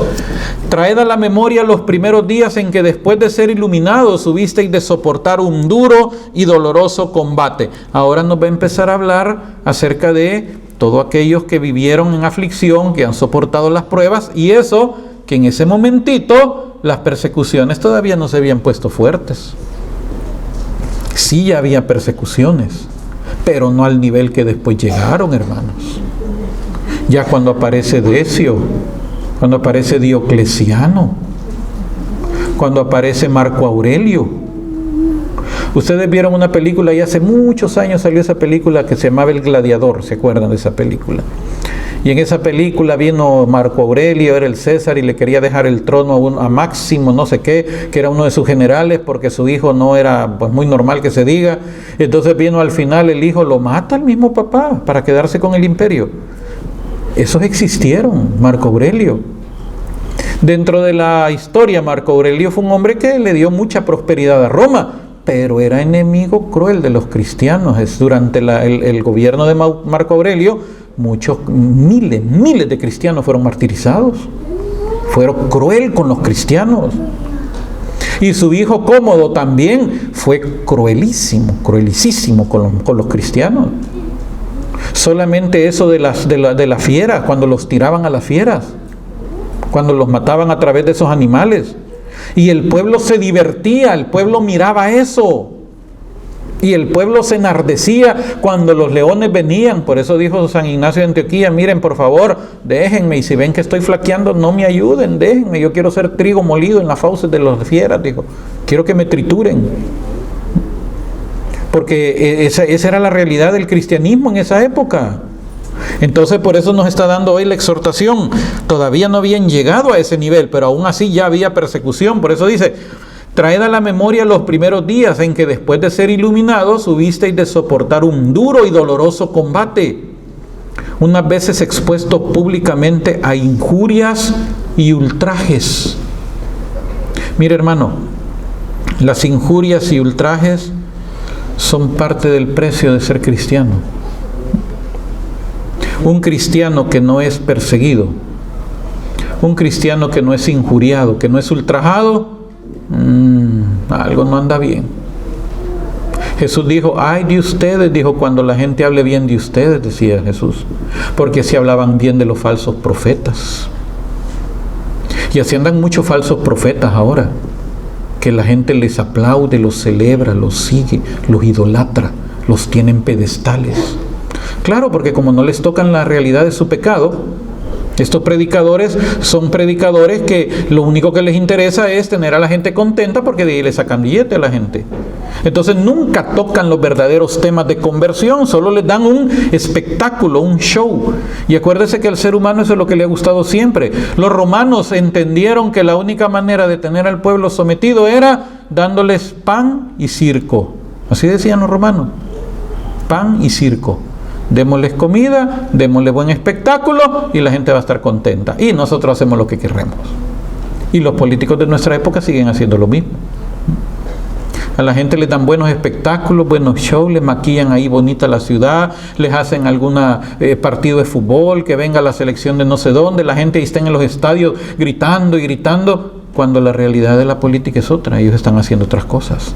Traed a la memoria los primeros días en que después de ser iluminados hubisteis de soportar un duro y doloroso combate. Ahora nos va a empezar a hablar acerca de todos aquellos que vivieron en aflicción, que han soportado las pruebas, y eso, que en ese momentito las persecuciones todavía no se habían puesto fuertes. Sí, ya había persecuciones, pero no al nivel que después llegaron, hermanos. Ya cuando aparece Decio, cuando aparece Diocleciano, cuando aparece Marco Aurelio. Ustedes vieron una película, y hace muchos años salió esa película que se llamaba El Gladiador, ¿se acuerdan de esa película? Y en esa película vino Marco Aurelio, era el César, y le quería dejar el trono a Máximo, no sé qué, que era uno de sus generales, porque su hijo no era pues muy normal que se diga. Entonces vino al final, el hijo lo mata al mismo papá para quedarse con el imperio. Esos existieron, Marco Aurelio. Dentro de la historia, Marco Aurelio fue un hombre que le dio mucha prosperidad a Roma, pero era enemigo cruel de los cristianos. Durante el gobierno de Marco Aurelio, miles de cristianos fueron martirizados. Fueron cruel con los cristianos. Y su hijo Cómodo también fue cruelísimo con los cristianos. Solamente eso de las fieras, cuando los tiraban a las fieras, cuando los mataban a través de esos animales. Y el pueblo se divertía, el pueblo miraba eso. Y el pueblo se enardecía cuando los leones venían. Por eso dijo San Ignacio de Antioquía, miren, por favor, déjenme, y si ven que estoy flaqueando, no me ayuden, déjenme, yo quiero ser trigo molido en las fauces de las fieras, dijo, quiero que me trituren. Porque esa era la realidad del cristianismo en esa época. Entonces por eso nos está dando hoy la exhortación. Todavía no habían llegado a ese nivel, pero aún así ya había persecución. Por eso dice, traed a la memoria los primeros días en que después de ser iluminados hubisteis de soportar un duro y doloroso combate, unas veces expuestos públicamente a injurias y ultrajes. Mire, hermano, las injurias y ultrajes son parte del precio de ser cristiano. Un cristiano que no es perseguido, un cristiano que no es injuriado, que no es ultrajado, algo no anda bien. Jesús dijo, ay de ustedes, dijo, cuando la gente hable bien de ustedes, decía Jesús, porque así hablaban bien de los falsos profetas. Y así andan muchos falsos profetas ahora, que la gente les aplaude, los celebra, los sigue, los idolatra, los tiene en pedestales. Claro, porque como no les tocan la realidad de su pecado, estos predicadores son predicadores que lo único que les interesa es tener a la gente contenta, porque de ahí le sacan billete a la gente. Entonces nunca tocan los verdaderos temas de conversión, solo les dan un espectáculo, un show. Y acuérdese que al ser humano eso es lo que le ha gustado siempre. Los romanos entendieron que la única manera de tener al pueblo sometido era dándoles pan y circo. Así decían los romanos, pan y circo. Démosles comida, démosles buen espectáculo y la gente va a estar contenta. Y nosotros hacemos lo que queremos. Y los políticos de nuestra época siguen haciendo lo mismo. A la gente les dan buenos espectáculos, buenos shows, les maquillan ahí bonita la ciudad, les hacen algún partido de fútbol, que venga la selección de no sé dónde, la gente está en los estadios gritando y gritando, cuando la realidad de la política es otra, ellos están haciendo otras cosas.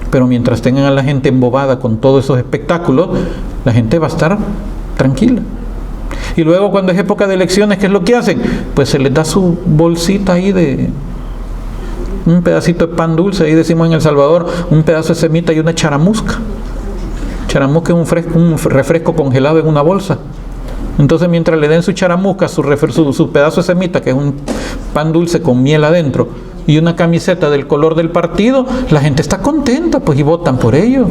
Pero mientras tengan a la gente embobada con todos esos espectáculos, la gente va a estar tranquila. Y luego cuando es época de elecciones, ¿qué es lo que hacen? Pues se les da su bolsita ahí de un pedacito de pan dulce, ahí decimos en El Salvador, un pedazo de semita y una charamusca. Charamusca es un refresco congelado en una bolsa. Entonces mientras le den su charamusca, su pedazo de semita, que es un pan dulce con miel adentro, y una camiseta del color del partido, la gente está contenta, pues, y votan por ello.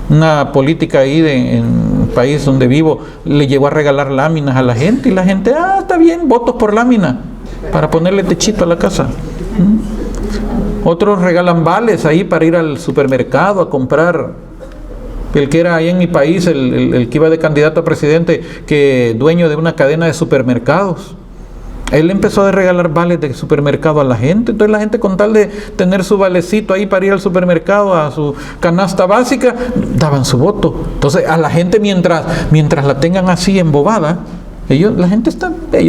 Una política ahí en un país donde vivo le llegó a regalar láminas a la gente, y la gente, está bien, votos por lámina para ponerle techito a la casa. Otros regalan vales ahí para ir al supermercado a comprar. El que era ahí en mi país, el que iba de candidato a presidente, que dueño de una cadena de supermercados, él empezó a regalar vales de supermercado a la gente. Entonces la gente, con tal de tener su valecito ahí para ir al supermercado, a su canasta básica, daban su voto. Entonces a la gente, mientras la tengan así embobada, ellos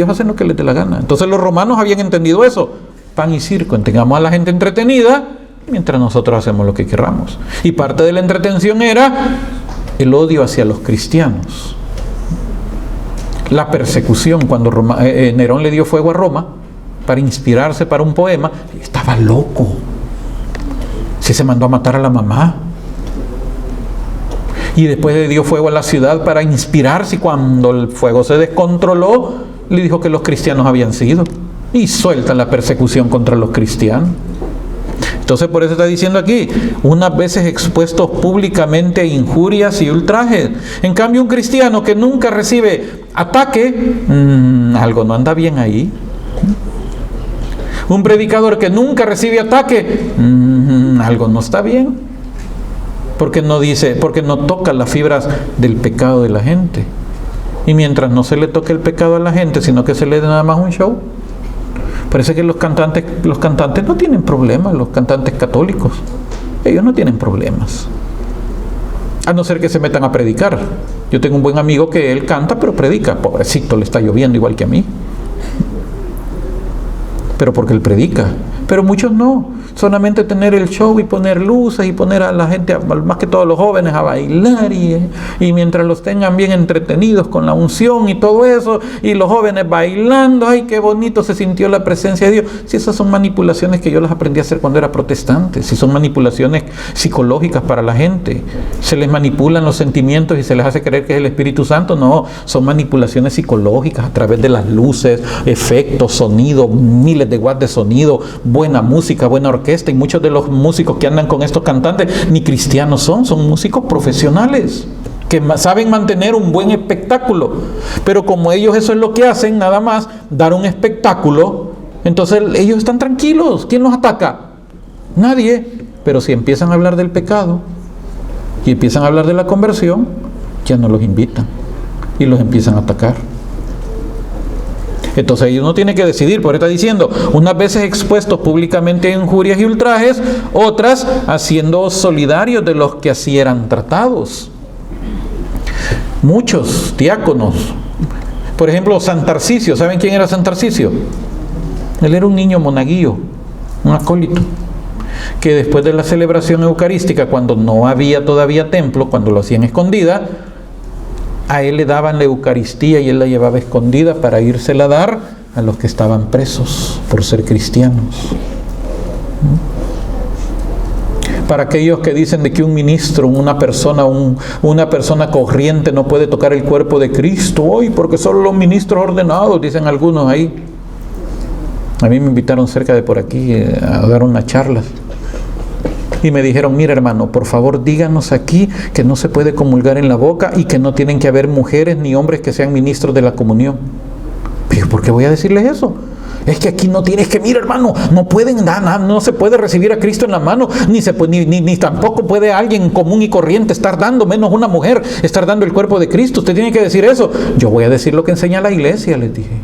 hacen lo que les dé la gana. Entonces los romanos habían entendido eso: pan y circo, tengamos a la gente entretenida mientras nosotros hacemos lo que queramos. Y parte de la entretención era el odio hacia los cristianos, la persecución. Cuando Nerón le dio fuego a Roma para inspirarse para un poema, estaba loco. Se mandó a matar a la mamá. Y después le dio fuego a la ciudad para inspirarse, y cuando el fuego se descontroló, le dijo que los cristianos habían sido. Y suelta la persecución contra los cristianos. Entonces por eso está diciendo aquí, unas veces expuestos públicamente a injurias y ultrajes. En cambio, un cristiano que nunca recibe ataque, algo no anda bien ahí. Un predicador que nunca recibe ataque, algo no está bien. Porque no toca las fibras del pecado de la gente. Y mientras no se le toque el pecado a la gente, sino que se le dé nada más un show. Parece que los cantantes no tienen problemas, los cantantes católicos. Ellos no tienen problemas. A no ser que se metan a predicar. Yo tengo un buen amigo que él canta, pero predica. Pobrecito, le está lloviendo igual que a mí. Pero porque él predica. Pero muchos no. Solamente tener el show y poner luces y poner a la gente, más que todos los jóvenes, a bailar, y mientras los tengan bien entretenidos con la unción y todo eso, y los jóvenes bailando, ¡ay, qué bonito se sintió la presencia de Dios! Si esas son manipulaciones que yo las aprendí a hacer cuando era protestante, si son manipulaciones psicológicas para la gente, se les manipulan los sentimientos y se les hace creer que es el Espíritu Santo. No, son manipulaciones psicológicas a través de las luces, efectos, sonido, miles de watts de sonido, buena música, buena orquesta. Y muchos de los músicos que andan con estos cantantes ni cristianos son músicos profesionales que saben mantener un buen espectáculo, pero como ellos eso es lo que hacen, nada más dar un espectáculo, entonces ellos están tranquilos. ¿Quién los ataca? Nadie. Pero si empiezan a hablar del pecado y empiezan a hablar de la conversión, ya no los invitan y los empiezan a atacar. Entonces uno tiene que decidir. Por eso está diciendo, unas veces expuestos públicamente a injurias y ultrajes, otras haciendo solidarios de los que así eran tratados. Muchos diáconos, por ejemplo, San Tarcisio. ¿Saben quién era San Tarcisio? Él era un niño monaguillo, un acólito, que después de la celebración eucarística, cuando no había todavía templo, cuando lo hacían escondida, a él le daban la Eucaristía y él la llevaba escondida para írsela a dar a los que estaban presos por ser cristianos. Para aquellos que dicen de que un ministro, una persona corriente no puede tocar el cuerpo de Cristo, hoy porque solo los ministros ordenados, dicen algunos ahí. A mí me invitaron cerca de por aquí a dar unas charlas. Y me dijeron, mira hermano, por favor díganos aquí que no se puede comulgar en la boca y que no tienen que haber mujeres ni hombres que sean ministros de la comunión. Pero ¿por qué voy a decirles eso? Es que aquí no tienes que, mira hermano, no se puede recibir a Cristo en la mano, ni tampoco puede alguien común y corriente estar dando, menos una mujer, estar dando el cuerpo de Cristo. Usted tiene que decir eso. Yo voy a decir lo que enseña la iglesia, les dije.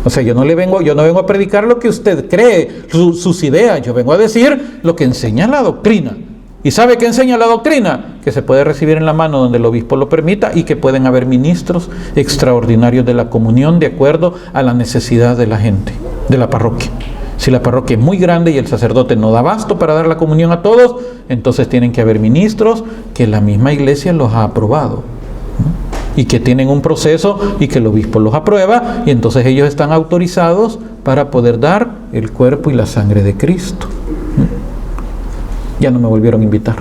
O sea, yo no vengo a predicar lo que usted cree, sus ideas. Yo vengo a decir lo que enseña la doctrina. ¿Y sabe qué enseña la doctrina? Que se puede recibir en la mano donde el obispo lo permita y que pueden haber ministros extraordinarios de la comunión de acuerdo a la necesidad de la gente, de la parroquia. Si la parroquia es muy grande y el sacerdote no da abasto para dar la comunión a todos, entonces tienen que haber ministros que la misma iglesia los ha aprobado, ¿no? Y que tienen un proceso y que el obispo los aprueba, y entonces ellos están autorizados para poder dar el cuerpo y la sangre de Cristo. Ya no me volvieron a invitar.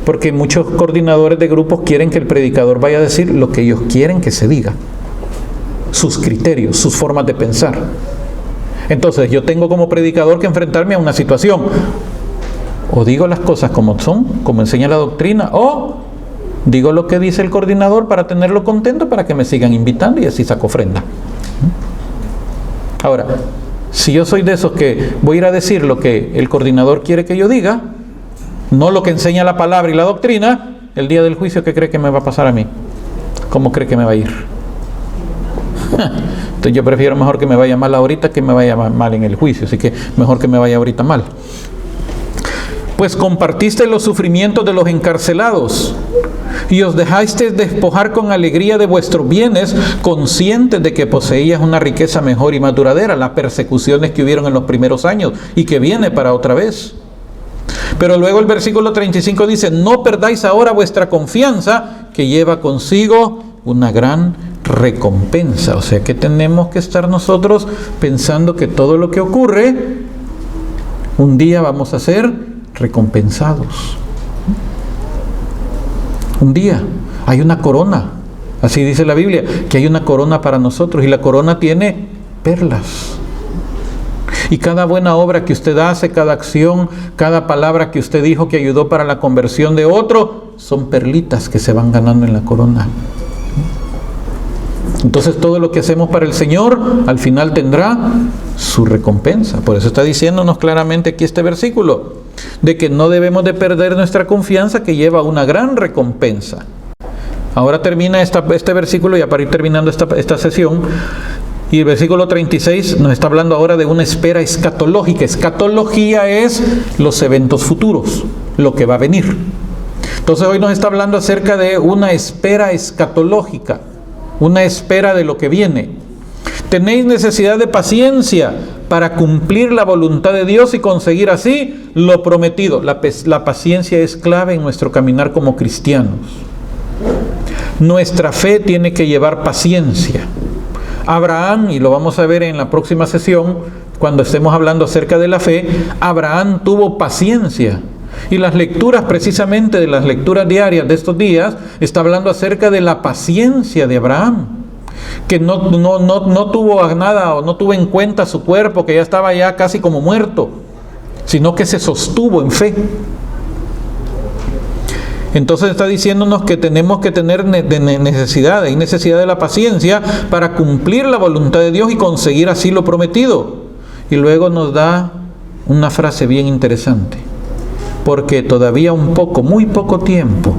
Porque muchos coordinadores de grupos quieren que el predicador vaya a decir lo que ellos quieren que se diga. Sus criterios, sus formas de pensar. Entonces yo tengo como predicador que enfrentarme a una situación. O digo las cosas como son, como enseña la doctrina, o digo lo que dice el coordinador para tenerlo contento, para que me sigan invitando y así saco ofrenda. Ahora, si yo soy de esos que voy a ir a decir lo que el coordinador quiere que yo diga, no lo que enseña la palabra y la doctrina, el día del juicio, ¿qué cree que me va a pasar a mí? ¿Cómo cree que me va a ir? Entonces yo prefiero mejor que me vaya mal ahorita que me vaya mal en el juicio, así que mejor que me vaya ahorita mal. Pues compartiste los sufrimientos de los encarcelados y os dejasteis despojar con alegría de vuestros bienes, conscientes de que poseías una riqueza mejor y más duradera, las persecuciones que hubieron en los primeros años y que viene para otra vez. Pero luego el versículo 35 dice: no perdáis ahora vuestra confianza, que lleva consigo una gran recompensa. O sea que tenemos que estar nosotros pensando que todo lo que ocurre, un día vamos a ser recompensados. Un día hay una corona, así dice la Biblia, que hay una corona para nosotros, y la corona tiene perlas. Y cada buena obra que usted hace, cada acción, cada palabra que usted dijo que ayudó para la conversión de otro, son perlitas que se van ganando en la corona. Entonces todo lo que hacemos para el Señor al final tendrá su recompensa. Por eso está diciéndonos claramente aquí este versículo, de que no debemos de perder nuestra confianza, que lleva una gran recompensa. Ahora termina este versículo, ya para ir terminando esta sesión, y el versículo 36 nos está hablando ahora de una espera escatológica. Escatología es los eventos futuros, lo que va a venir. Entonces hoy nos está hablando acerca de una espera escatológica, una espera de lo que viene. Tenéis necesidad de paciencia para cumplir la voluntad de Dios y conseguir así lo prometido. La paciencia es clave en nuestro caminar como cristianos. Nuestra fe tiene que llevar paciencia. Abraham, y lo vamos a ver en la próxima sesión, cuando estemos hablando acerca de la fe, Abraham tuvo paciencia. Y las lecturas, precisamente de las lecturas diarias de estos días, está hablando acerca de la paciencia de Abraham, que no tuvo nada, o no tuvo en cuenta su cuerpo, que ya estaba ya casi como muerto, sino que se sostuvo en fe. Entonces está diciéndonos que tenemos que tener necesidad de la paciencia para cumplir la voluntad de Dios y conseguir así lo prometido. Y luego nos da una frase bien interesante: porque todavía un poco, muy poco tiempo,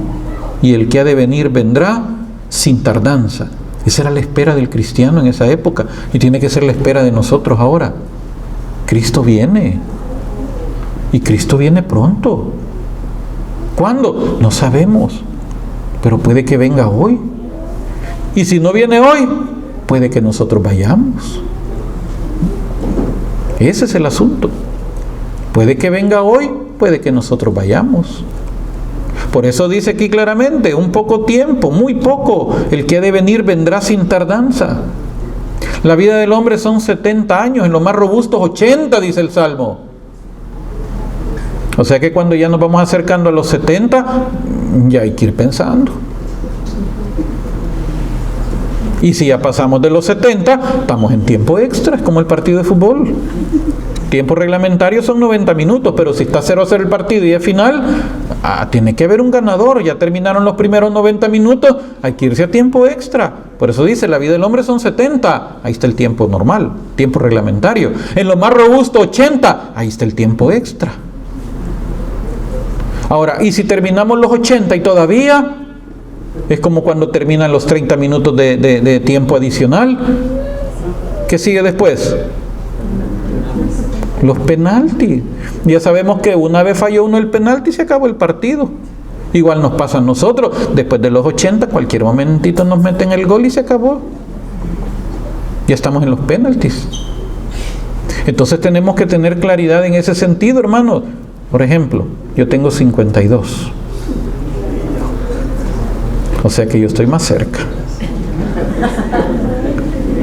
y el que ha de venir vendrá sin tardanza. Esa era la espera del cristiano en esa época, y tiene que ser la espera de nosotros ahora. Cristo viene, y Cristo viene pronto. ¿Cuándo? No sabemos, pero puede que venga hoy. Y si no viene hoy, puede que nosotros vayamos. Ese es el asunto. Puede que venga hoy, puede que nosotros vayamos. Por eso dice aquí claramente: un poco tiempo, muy poco, el que ha de venir vendrá sin tardanza. La vida del hombre son 70 años, en lo más robustos 80, dice el Salmo. O sea que cuando ya nos vamos acercando a los 70, ya hay que ir pensando. Y si ya pasamos de los 70, estamos en tiempo extra, es como el partido de fútbol. Tiempo reglamentario son 90 minutos, pero si está 0-0 el partido y es final, tiene que haber un ganador. Ya terminaron los primeros 90 minutos, hay que irse a tiempo extra. Por eso dice, la vida del hombre son 70, ahí está el tiempo normal, tiempo reglamentario. En lo más robusto 80, ahí está el tiempo extra. Ahora, ¿y si terminamos los 80 y todavía Es como cuando terminan los 30 minutos de tiempo adicional. ¿Qué sigue después? Los penaltis. Ya sabemos que una vez falló uno el penalti y se acabó el partido. Igual nos pasa a nosotros. Después de los 80, cualquier momentito nos meten el gol y se acabó. Ya estamos en los penaltis. Entonces tenemos que tener claridad en ese sentido, hermanos. Por ejemplo, yo tengo 52. O sea que yo estoy más cerca.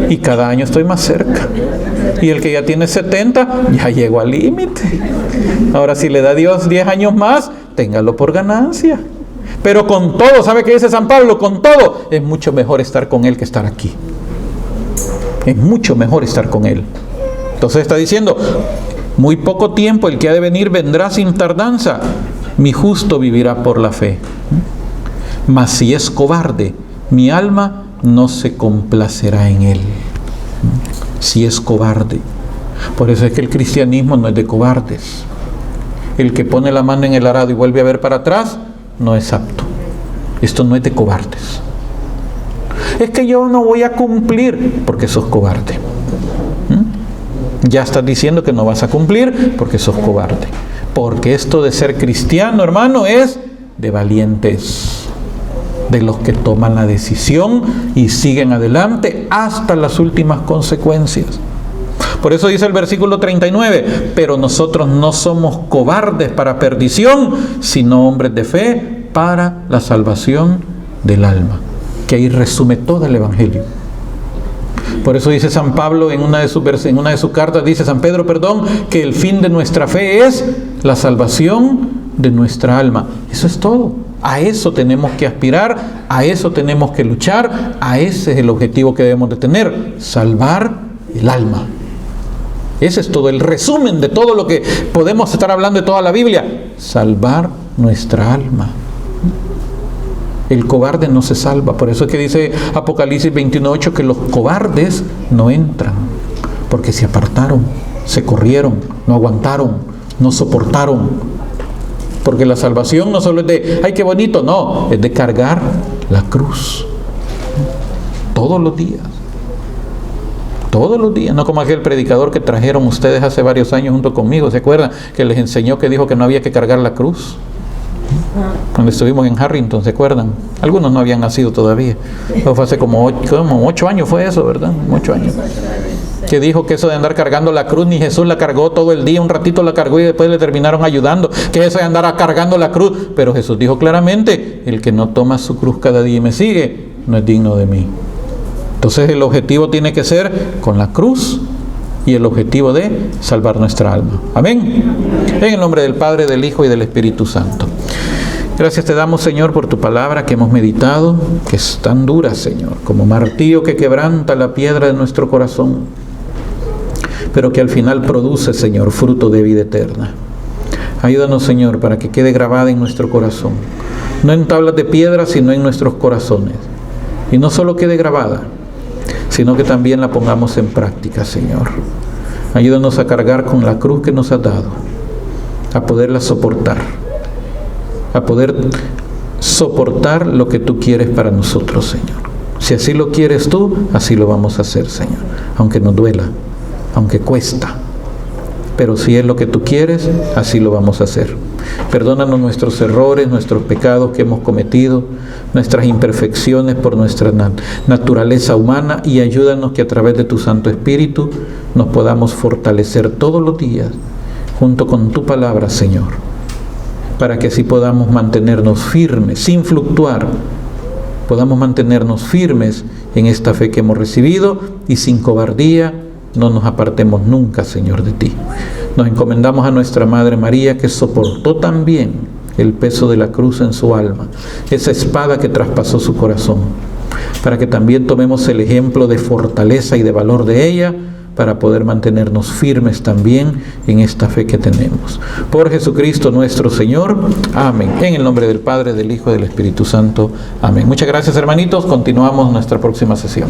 Y cada año estoy más cerca. Y el que ya tiene 70, ya llegó al límite. Ahora, si le da Dios 10 años más, téngalo por ganancia. Pero con todo, ¿sabe qué dice San Pablo? Con todo, es mucho mejor estar con Él que estar aquí. Es mucho mejor estar con Él. Entonces está diciendo, muy poco tiempo el que ha de venir vendrá sin tardanza. Mi justo vivirá por la fe. Mas si es cobarde, mi alma no se complacerá en él. Si es cobarde. Por eso es que el cristianismo no es de cobardes. El que pone la mano en el arado y vuelve a ver para atrás, no es apto. Esto no es de cobardes. Es que yo no voy a cumplir, porque sos cobarde. Ya estás diciendo que no vas a cumplir porque sos cobarde. Porque esto de ser cristiano, hermano, es de valientes. De los que toman la decisión y siguen adelante hasta las últimas consecuencias. Por eso dice el versículo 39, pero nosotros no somos cobardes para perdición, sino hombres de fe para la salvación del alma. Que ahí resume todo el Evangelio. Por eso dice San Pablo en una de sus cartas, dice San Pedro, que el fin de nuestra fe es la salvación de nuestra alma. Eso es todo. A eso tenemos que aspirar, a eso tenemos que luchar, a ese es el objetivo que debemos de tener, salvar el alma. Ese es todo el resumen de todo lo que podemos estar hablando de toda la Biblia, salvar nuestra alma. El cobarde no se salva, por eso es que dice Apocalipsis 21:8 que los cobardes no entran, porque se apartaron, se corrieron, no aguantaron, no soportaron. Porque la salvación no solo es de, ¡ay, qué bonito! No, es de cargar la cruz. Todos los días. Todos los días. No como aquel predicador que trajeron ustedes hace varios años junto conmigo. ¿Se acuerdan? Que les enseñó que dijo que no había que cargar la cruz. Cuando estuvimos en Harrington, ¿se acuerdan? Algunos no habían nacido todavía. Eso fue hace como 8 años fue eso, ¿verdad? 8 años. Que dijo que eso de andar cargando la cruz, ni Jesús la cargó todo el día, un ratito la cargó y después le terminaron ayudando, que eso de andar cargando la cruz. Pero Jesús dijo claramente, el que no toma su cruz cada día y me sigue, no es digno de mí. Entonces el objetivo tiene que ser con la cruz y el objetivo de salvar nuestra alma. Amén. En el nombre del Padre, del Hijo y del Espíritu Santo. Gracias te damos, Señor, por tu palabra que hemos meditado, que es tan dura, Señor, como martillo que quebranta la piedra de nuestro corazón, pero que al final produce, Señor, fruto de vida eterna. Ayúdanos, Señor, para que quede grabada en nuestro corazón, no en tablas de piedra, sino en nuestros corazones. Y no solo quede grabada, sino que también la pongamos en práctica, Señor. Ayúdanos a cargar con la cruz que nos has dado, a poderla soportar, a poder soportar lo que tú quieres para nosotros, Señor. Si así lo quieres tú, así lo vamos a hacer, Señor, aunque nos duela, aunque cuesta, pero si es lo que tú quieres, así lo vamos a hacer. Perdónanos nuestros errores, nuestros pecados que hemos cometido, nuestras imperfecciones por nuestra naturaleza humana, y ayúdanos que a través de tu Santo Espíritu nos podamos fortalecer todos los días junto con tu palabra, Señor, para que así podamos mantenernos firmes, sin fluctuar, podamos mantenernos firmes en esta fe que hemos recibido y sin cobardía no nos apartemos nunca, Señor, de ti. Nos encomendamos a nuestra Madre María, que soportó también el peso de la cruz en su alma, esa espada que traspasó su corazón, para que también tomemos el ejemplo de fortaleza y de valor de ella, para poder mantenernos firmes también en esta fe que tenemos. Por Jesucristo nuestro Señor. Amén. En el nombre del Padre, del Hijo y del Espíritu Santo. Amén. Muchas gracias, hermanitos. Continuamos nuestra próxima sesión.